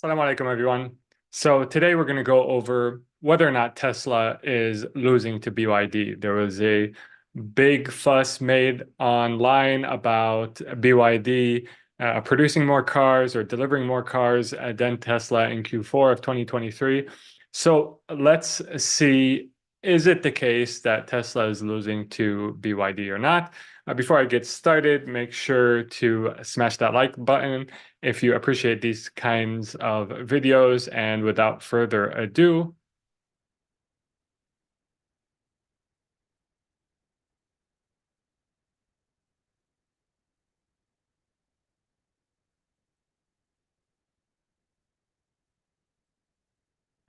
Assalamu alaikum, everyone. So today we're going to go over whether or not Tesla is losing to BYD. There was a big fuss made online about BYD producing more cars or delivering more cars than Tesla in Q4 of 2023. So let's see, is it the case that Tesla is losing to BYD or not? Before I get started, make sure to smash that like button if you appreciate these kinds of videos. And without further ado,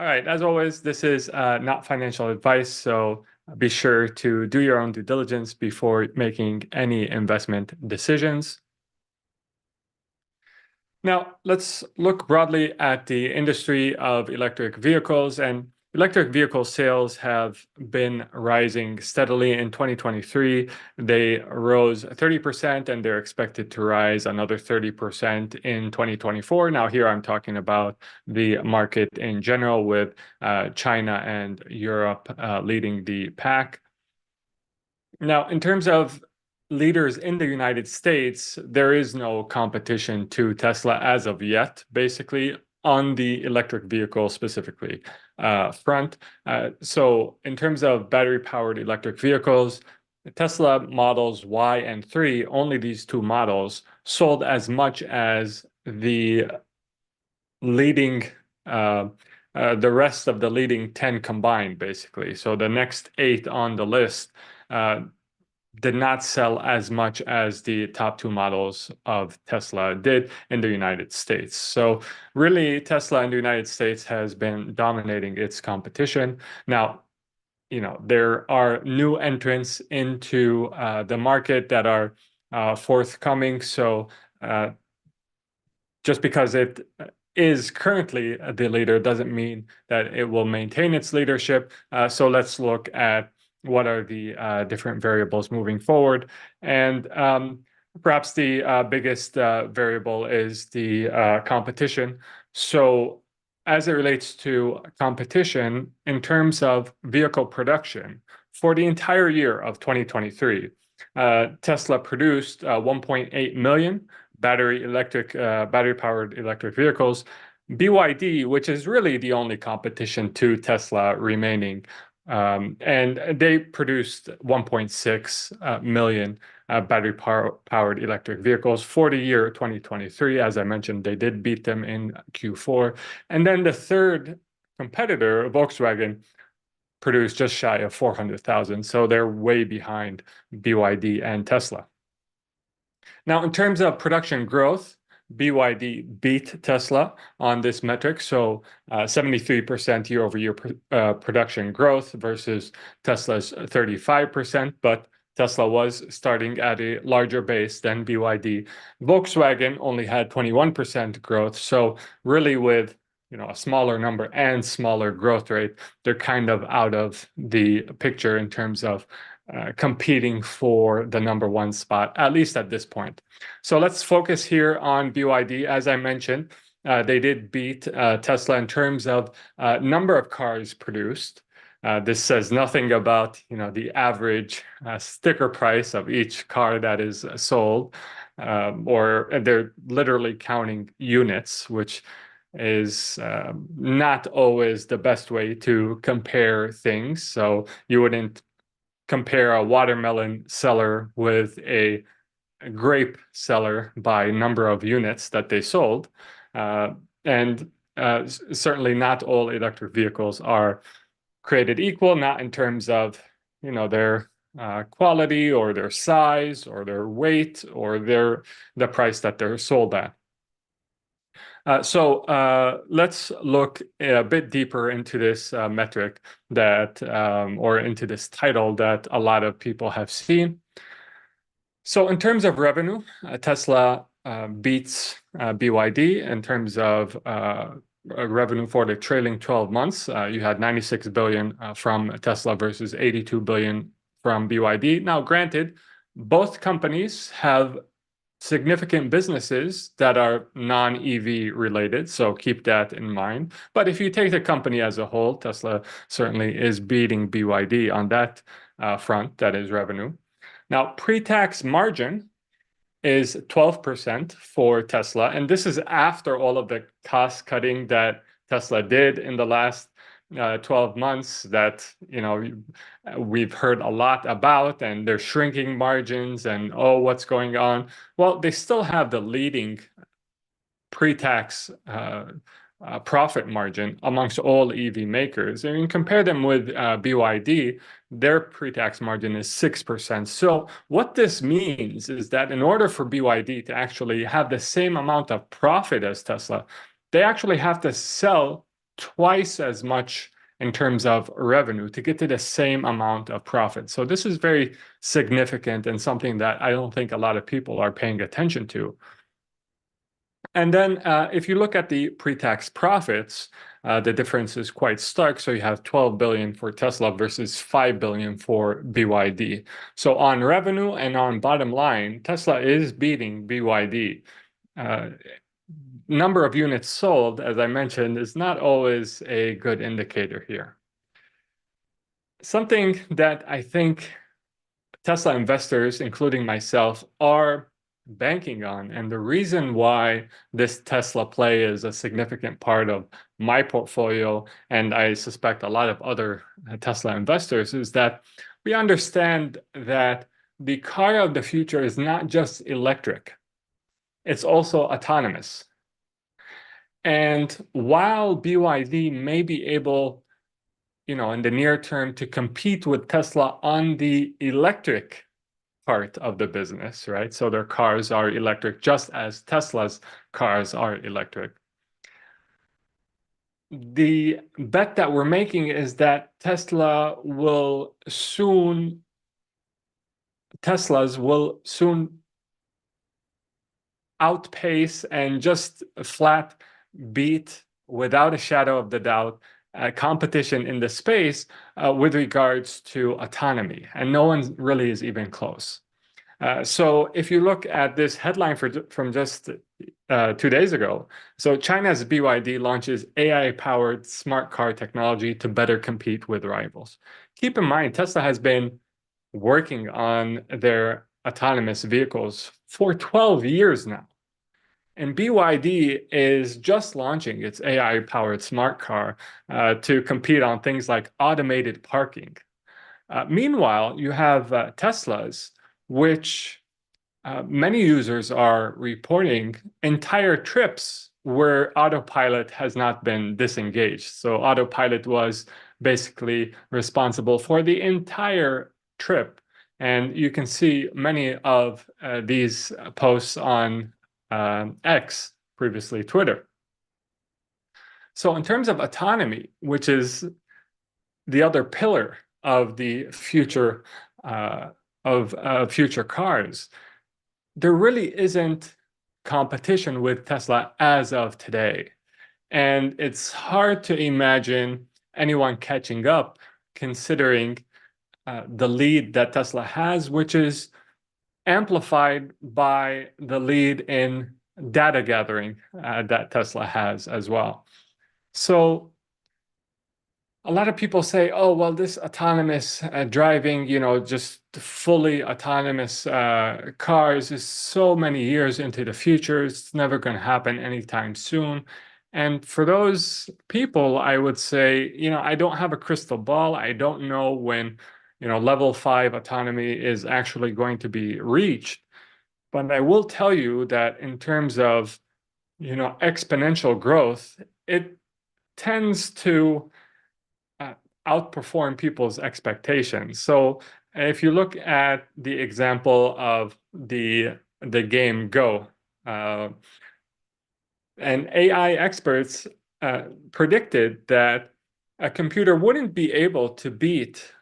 all right, as always, this is not financial advice, so be sure to do your own due diligence before making any investment decisions. Now, let's look broadly at the industry of electric vehicles, and electric vehicle sales have been rising steadily in 2023. They rose 30%, and they're expected to rise another 30% in 2024. Now, here I'm talking about the market in general, with China and Europe leading the pack. Now, in terms of leaders in the United States, there is no competition to Tesla as of yet, basically, on the electric vehicle specifically front. So in terms of battery-powered electric vehicles, Tesla models Y and 3, only these two models, sold as much as the leading the rest of the leading 10 combined, basically. So the next 8 on the list did not sell as much as the top 2 models of Tesla did in the United States. So really, Tesla in the United States has been dominating its competition. Now, there are new entrants into the market that are forthcoming. So just because it is currently the leader doesn't mean that it will maintain its leadership. So let's look at what are the different variables moving forward. And perhaps the biggest variable is the competition. So as it relates to competition, in terms of vehicle production, for the entire year of 2023, Tesla produced 1.8 million battery-powered electric vehicles. BYD, which is really the only competition to Tesla remaining, and they produced 1.6 million battery-powered electric vehicles for the year 2023. As I mentioned, they did beat them in Q4. And then the third competitor, Volkswagen, produced just shy of 400,000. So they're way behind BYD and Tesla. Now, in terms of production growth, BYD beat Tesla on this metric. So 73% year-over-year production growth versus Tesla's 35%. But Tesla was starting at a larger base than BYD. Volkswagen only had 21% growth. So really, with a smaller number and smaller growth rate, they're kind of out of the picture in terms of competing for the #1 spot, at least at this point. So let's focus here on BYD. As I mentioned, they did beat Tesla in terms of number of cars produced. This says nothing about the average sticker price of each car that is sold, or they're literally counting units, which is not always the best way to compare things. So you wouldn't compare a watermelon seller with a grape seller by number of units that they sold. And certainly not all electric vehicles are created equal, not in terms of their quality or their size or their weight or the price that they're sold at. So let's look a bit deeper into this metric or into this title that a lot of people have seen. So in terms of revenue, Tesla beats BYD in terms of revenue for the trailing 12 months. You had 96 billion from Tesla versus 82 billion from BYD. Now, granted, both companies have significant businesses that are non-EV related, so keep that in mind. But if you take the company as a whole, Tesla certainly is beating BYD on that front, that is revenue. Now, pre-tax margin is 12% for Tesla, and this is after all of the cost cutting that Tesla did in the last 12 months that we've heard a lot about, and they're shrinking margins and oh, what's going on? Well, they still have the leading pre-tax profit margin amongst all EV makers. And you compare them with BYD, their pre-tax margin is 6%. So what this means is that in order for BYD to actually have the same amount of profit as Tesla, they actually have to sell twice as much in terms of revenue to get to the same amount of profit. So this is very significant and something that I don't think a lot of people are paying attention to. And then if you look at the pre-tax profits, the difference is quite stark. So you have 12 billion for Tesla versus 5 billion for BYD. So on revenue and on bottom line, Tesla is beating BYD. Number of units sold, as I mentioned, is not always a good indicator here. Something that I think Tesla investors, including myself, are banking on, and the reason why this Tesla play is a significant part of my portfolio, and I suspect a lot of other Tesla investors, is that we understand that the car of the future is not just electric, it's also autonomous. And while BYD may be able, in the near term to compete with Tesla on the electric part of the business, right? So their cars are electric just as Tesla's cars are electric. The bet that we're making is that Teslas will soon outpace and just flat beat, without a shadow of the doubt, competition in the space with regards to autonomy. And no one really is even close. So if you look at this headline from just 2 days ago, so China's BYD launches AI-powered smart car technology to better compete with rivals. Keep in mind, Tesla has been working on their autonomous vehicles for 12 years now. And BYD is just launching its AI-powered smart car to compete on things like automated parking. Meanwhile, you have Teslas, which many users are reporting entire trips where autopilot has not been disengaged. So autopilot was basically responsible for the entire trip. And you can see many of these posts on X, previously Twitter. So in terms of autonomy, which is the other pillar of the future of future cars, there really isn't competition with Tesla as of today. And it's hard to imagine anyone catching up, considering the lead that Tesla has, which is amplified by the lead in data gathering that Tesla has as well. So a lot of people say, oh, well, this autonomous driving, just fully autonomous cars is so many years into the future. It's never going to happen anytime soon. And for those people, I would say, I don't have a crystal ball. I don't know when, level 5 autonomy is actually going to be reached. But I will tell you that in terms of, exponential growth, it tends to outperform people's expectations. So if you look at the example of the game Go, and AI experts predicted that a computer wouldn't be able to beat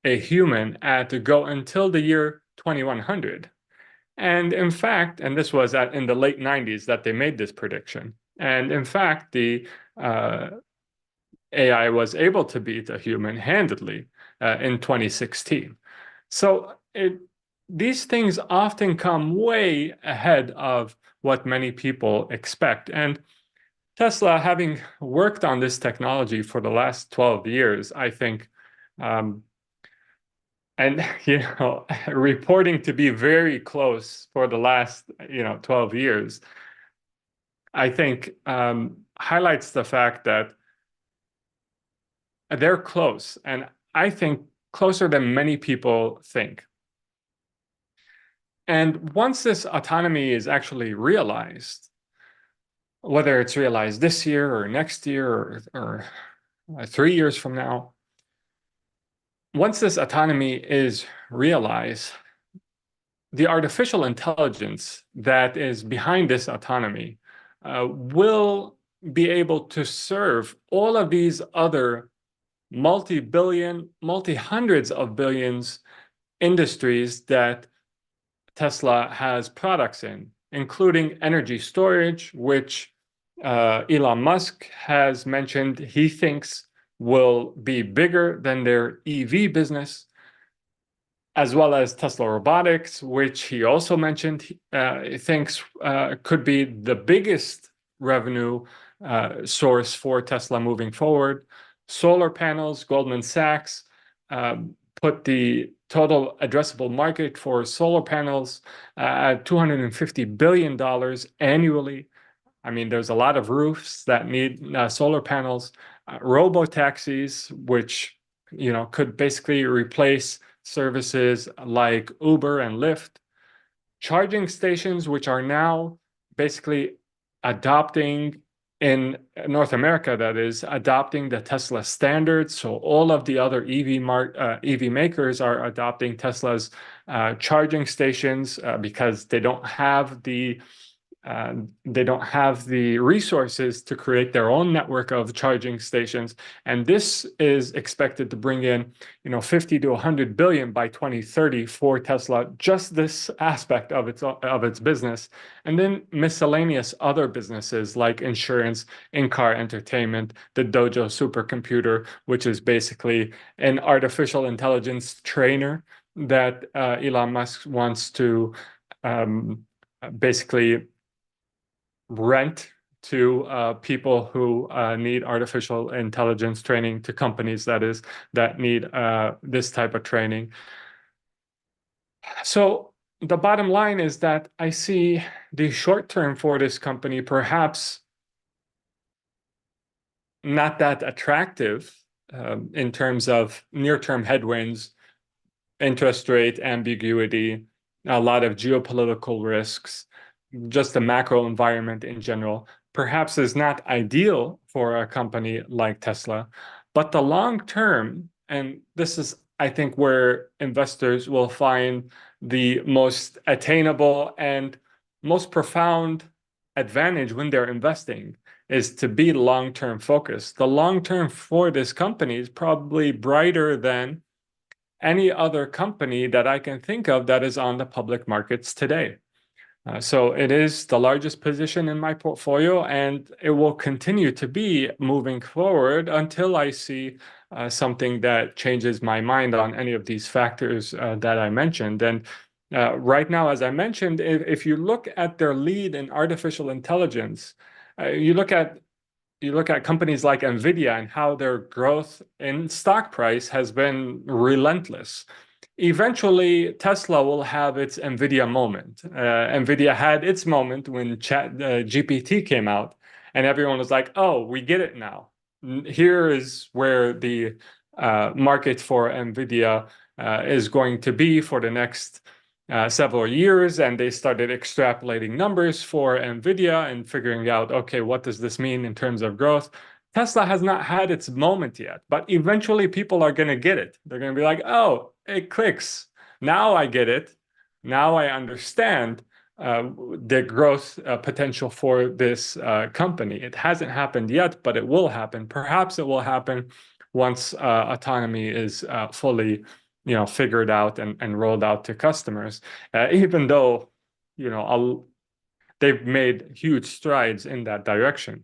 a human at Go until the year 2100. And in fact, and this was in the late 90s that they made this prediction. And in fact, the AI was able to beat a human handedly in 2016. So these things often come way ahead of what many people expect. And Tesla, having worked on this technology for the last 12 years, I think, um, and reporting to be very close for the last 12 years, I think highlights the fact that they're close, and I think closer than many people think. And once this autonomy is actually realized, whether it's realized this year or next year or 3 years from now, once this autonomy is realized, the artificial intelligence that is behind this autonomy will be able to serve all of these other multi-billion, multi-hundreds of billions industries that Tesla has products in, including energy storage, which Elon Musk has mentioned he thinks will be bigger than their EV business, as well as Tesla Robotics, which he also mentioned thinks could be the biggest revenue source for Tesla moving forward. Solar panels, Goldman Sachs put the total addressable market for solar panels at $250 billion annually. I mean, there's a lot of roofs that need solar panels, robo-taxis, which could basically replace services like Uber and Lyft, charging stations, which are now basically adopting in North America, that is, adopting the Tesla standards. So all of the other EV makers are adopting Tesla's charging stations because they don't have the resources to create their own network of charging stations. And this is expected to bring in, 50 to 100 billion by 2030 for Tesla, just this aspect of its business. And then miscellaneous other businesses like insurance, in-car entertainment, the Dojo supercomputer, which is basically an artificial intelligence trainer that Elon Musk wants to basically rent to people who need artificial intelligence training, to companies that need this type of training. So the bottom line is that I see the short term for this company perhaps not that attractive in terms of near-term headwinds, interest rate ambiguity, a lot of geopolitical risks, just the macro environment in general, perhaps is not ideal for a company like Tesla. But the long term, and this is, I think, where investors will find the most attainable and most profound advantage when they're investing, is to be long-term focused. The long term for this company is probably brighter than any other company that I can think of that is on the public markets today. So it is the largest position in my portfolio, and it will continue to be moving forward until I see something that changes my mind on any of these factors that I mentioned. And right now, as I mentioned, if you look at their lead in artificial intelligence, you look at companies like NVIDIA and how their growth in stock price has been relentless. Eventually, Tesla will have its NVIDIA moment. NVIDIA had its moment when GPT came out, and everyone was like, oh, we get it now. Here is where the market for NVIDIA is going to be for the next several years, and they started extrapolating numbers for NVIDIA and figuring out, okay, what does this mean in terms of growth? Tesla has not had its moment yet, but eventually people are going to get it. They're going to be like, oh, it clicks. Now I get it. Now I understand the growth potential for this company. It hasn't happened yet, but it will happen. Perhaps it will happen once autonomy is fully figured out and rolled out to customers, even though they've made huge strides in that direction.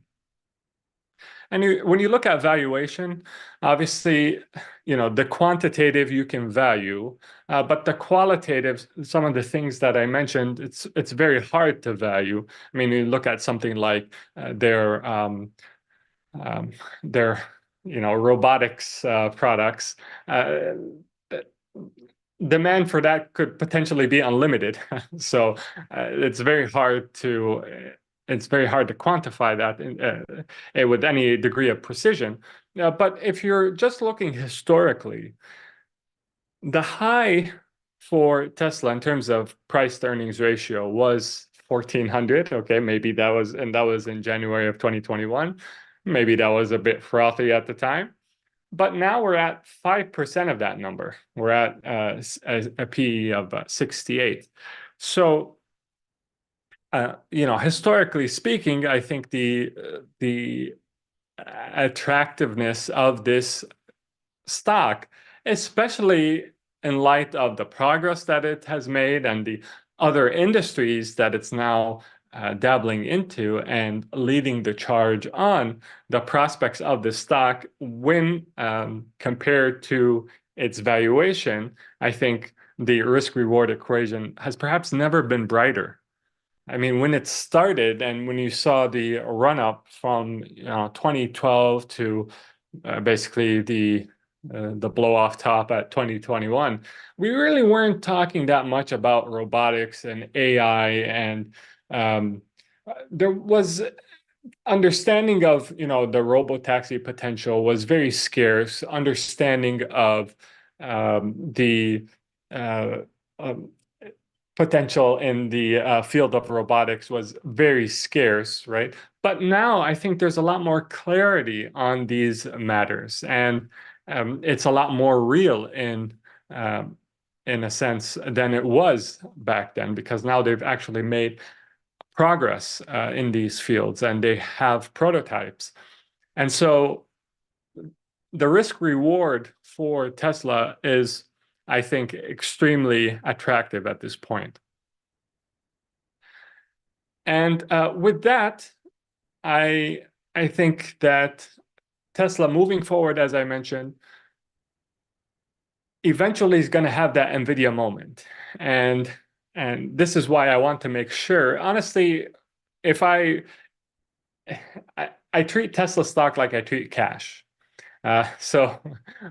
And when you look at valuation, obviously, the quantitative you can value, but the qualitative, some of the things that I mentioned, it's very hard to value. I mean, you look at something like um, their robotics products. Uh, Demand for that could potentially be unlimited. So it's very hard to quantify that with any degree of precision. But if you're just looking historically, the high for Tesla in terms of price to earnings ratio was 1400. Okay, maybe that was in January of 2021. Maybe that was a bit frothy at the time. But now we're at 5% of that number. We're at a PE of 68. So, historically speaking, I think the attractiveness of this stock, especially in light of the progress that it has made and the other industries that it's now dabbling into and leading the charge on, the prospects of the stock when compared to its valuation, I think the risk-reward equation has perhaps never been brighter. I mean, when it started and when you saw the run-up from 2012 to basically the blow off top at 2021, we really weren't talking that much about robotics and AI, and there was understanding of the robotaxi potential was very scarce. Understanding of the uh, um, potential in the field of robotics was very scarce, right? But now I think there's a lot more clarity on these matters, and it's a lot more real in a sense than it was back then, because now they've actually made progress in these fields and they have prototypes. And so the risk reward for Tesla is, I think, extremely attractive at this point. And with that, I think that Tesla moving forward, as I mentioned, eventually is going to have that NVIDIA moment. And this is why I want to make sure, honestly, if I treat Tesla stock like I treat cash. So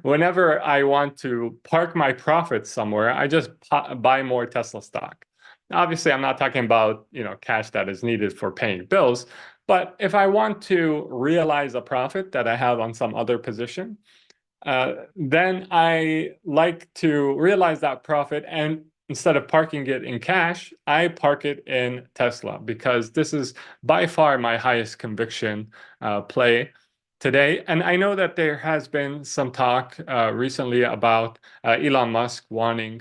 whenever I want to park my profits somewhere, I just buy more Tesla stock. Obviously, I'm not talking about cash that is needed for paying bills, but if I want to realize a profit that I have on some other position, then I like to realize that profit, and instead of parking it in cash, I park it in Tesla, because this is by far my highest conviction play today. And I know that there has been some talk recently about Elon Musk wanting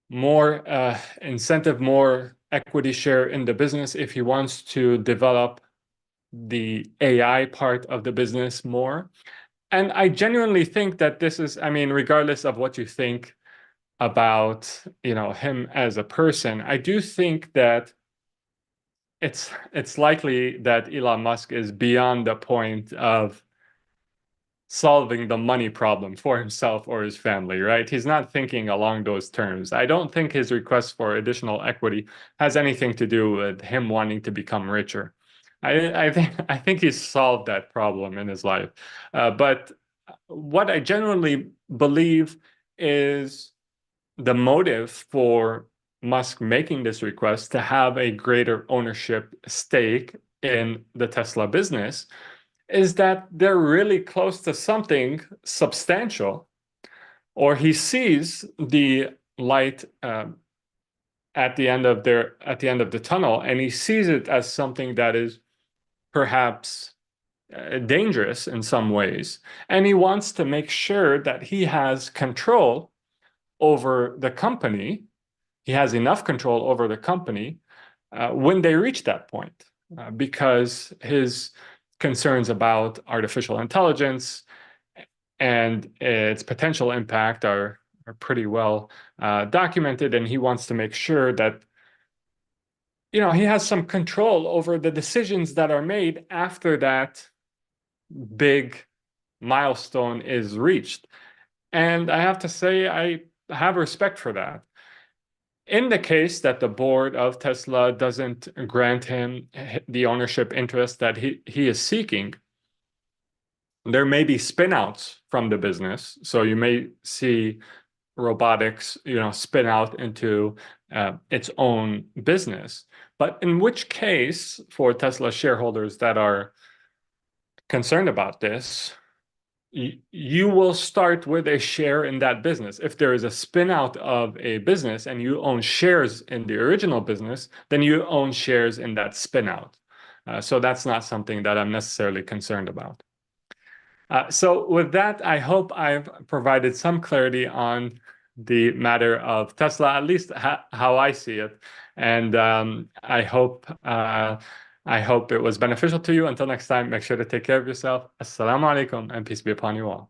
more incentive, more equity share in the business if he wants to develop the AI part of the business more. And I genuinely think that this is, I mean, regardless of what you think about, him as a person, I do think that it's likely that Elon Musk is beyond the point of solving the money problem for himself or his family, right? He's not thinking along those terms. I don't think his request for additional equity has anything to do with him wanting to become richer. I think he's solved that problem in his life. But what I genuinely believe is the motive for Musk making this request to have a greater ownership stake in the Tesla business is that they're really close to something substantial, or he sees the light at the end of the tunnel, and he sees it as something that is perhaps dangerous in some ways, and he wants to make sure that he has control over the company. He has enough control over the company when they reach that point, because his concerns about artificial intelligence and its potential impact are pretty well documented, and he wants to make sure that he has some control over the decisions that are made after that big milestone is reached. And I have to say, I have respect for that. In the case that the board of Tesla doesn't grant him the ownership interest that he is seeking, there may be spinouts from the business. So you may see robotics, spin out into its own business. But in which case, for Tesla shareholders that are concerned about this, you will start with a share in that business. If there is a spin out of a business and you own shares in the original business, then you own shares in that spin out. So that's not something that I'm necessarily concerned about. So with that, I hope I've provided some clarity on the matter of Tesla, at least how I see it. And I hope it was beneficial to you. Until next time, make sure to take care of yourself. Assalamu alaikum and peace be upon you all.